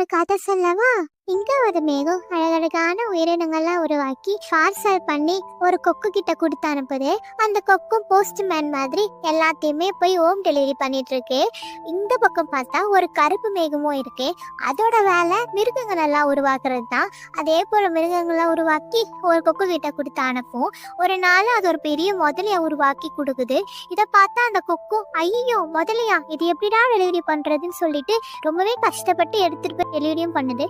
ஒரு கதை சொல்லவா? இங்க ஒரு மேகம் அழகழகான உயிரினங்கள்லாம் உருவாக்கி பார்சல் பண்ணி ஒரு கொக்கு கிட்ட கொடுத்து அனுப்புது. அந்த கொக்கும் போஸ்ட்மேன் மாதிரி எல்லாத்தையுமே போய் ஹோம் டெலிவரி பண்ணிட்டு இருக்கு. இந்த பக்கம் பார்த்தா ஒரு கருப்பு மேகமும் இருக்கு. அதோட வேலை மிருகங்கள் எல்லாம் உருவாக்குறது தான். அதே போல மிருகங்கள்லாம் உருவாக்கி ஒரு கொக்கு கிட்ட கொடுத்து அனுப்பும். ஒரு நாள் அது ஒரு பெரிய முதலையா உருவாக்கி கொடுக்குது. இதை பார்த்தா அந்த கொக்கும் ஐயோ முதலையா, இது எப்படிடா டெலிவரி பண்றதுன்னு சொல்லிட்டு ரொம்பவே கஷ்டப்பட்டு எடுத்துட்டு போய் டெலிவரியும் பண்ணுது.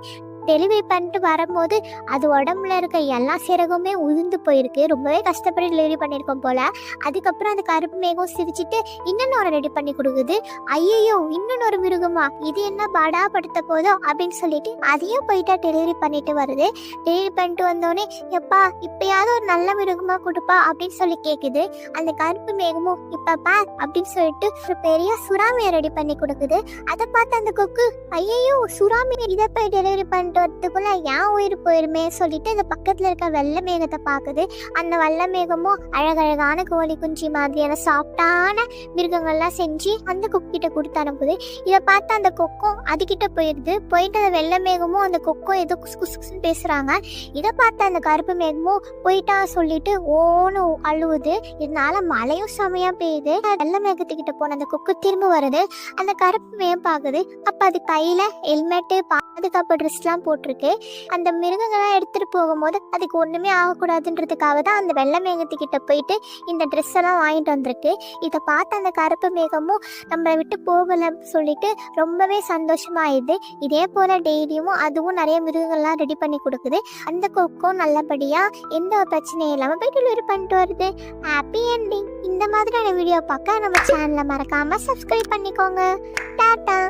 டெலிவரி பண்ணிட்டு வரும்போது அது உடம்புல இருக்க எல்லா சிறகுமே உதிர்ந்து போயிருக்கு. ரொம்பவே கஷ்டப்பட்டு டெலிவரி பண்ணியிருக்கோம் போல. அதுக்கப்புறம் அந்த கருப்பு மேகம் சிரிச்சிட்டு இன்னொன்று ரெடி பண்ணி கொடுக்குது. ஐயோ இன்னொரு மிருகமா, இது என்ன பாடா படுத்த போதோ அப்படின்னு சொல்லிட்டு அதையும் போயிட்டா டெலிவரி பண்ணிட்டு வருது. டெலிவரி பண்ணிட்டு வந்தோடனே எப்பா இப்பயாவது ஒரு நல்ல மிருகமா கொடுப்பா அப்படின்னு சொல்லி கேட்குது. அந்த கருப்பு மேகமும் இப்பப்பா அப்படின்னு சொல்லிட்டு ஒரு பெரிய சுறாமியை ரெடி பண்ணி கொடுக்குது. அதை பார்த்து அந்த கொக்கு ஐயோ சுறாமி, இதை போய் டெலிவரி பண்ண வரதுக்குள்ள ஏன் உயிர் போயிருமே சொல்லிட்டு இந்த பக்கத்துல இருக்க வெள்ளை மேகத்தை பாக்குது. அந்த வெள்ளை மேகமும் அழகழகான கோழி குஞ்சு மாதிரியான சாஃப்டான மிருகங்கள்லாம் செஞ்சு அந்த கொக்கிட்ட கொடுத்து அனுப்புது. இதை பார்த்து அந்த கொக்கும் அதுகிட்ட போயிடுது. போயிட்டு அந்த வெள்ளை மேகமும் அந்த கொக்கும் ஏதோ குசுன்னு பேசுறாங்க. இதை பார்த்து அந்த கருப்பு மேகமும் போயிட்டா சொல்லிட்டு ஓன்னு அழுவுது. இதனால மழையும் செமையா பெய்யுது. வெள்ளை மேகத்துக்கிட்ட போன அந்த கொக்கு திரும்ப வருது. அந்த கருப்பு மேகம் பாக்குது. அப்ப அது கையில ஹெல்மெட்டு பாதுகாப்பு ட்ரெஸ்லாம் போட்டிருக்கு. அந்த மிருகங்கள்லாம் எடுத்துட்டு போகும்போது அதுக்கு ஒண்ணுமே ஆகக்கூடாதுன்றதுக்காக தான் அந்த வெள்ளை மேகத்துக்கிட்ட போயிட்டு இந்த ட்ரெஸ் எல்லாம் வாங்கிட்டு வந்திருக்கு. இதை பார்த்து அந்த கருப்பு மேகமும் நம்ம விட்டு போகல சொல்லிட்டு ரொம்பவே சந்தோஷமாயிடுது. இதே போல டெய்லியும் அதுவும் நிறைய மிருகங்கள்லாம் ரெடி பண்ணி கொடுக்குது. அந்த கொக்கும் நல்லபடியா எந்த ஒரு பிரச்சனையும் இல்லாம போய் டெலிவரி பண்ணிட்டு வருது. Happy ending. இந்த மாதிரியான வீடியோ பார்க்க நம்ம சேனலை மறக்காம சப்ஸ்கிரைப் பண்ணிக்கோங்க. டாடா.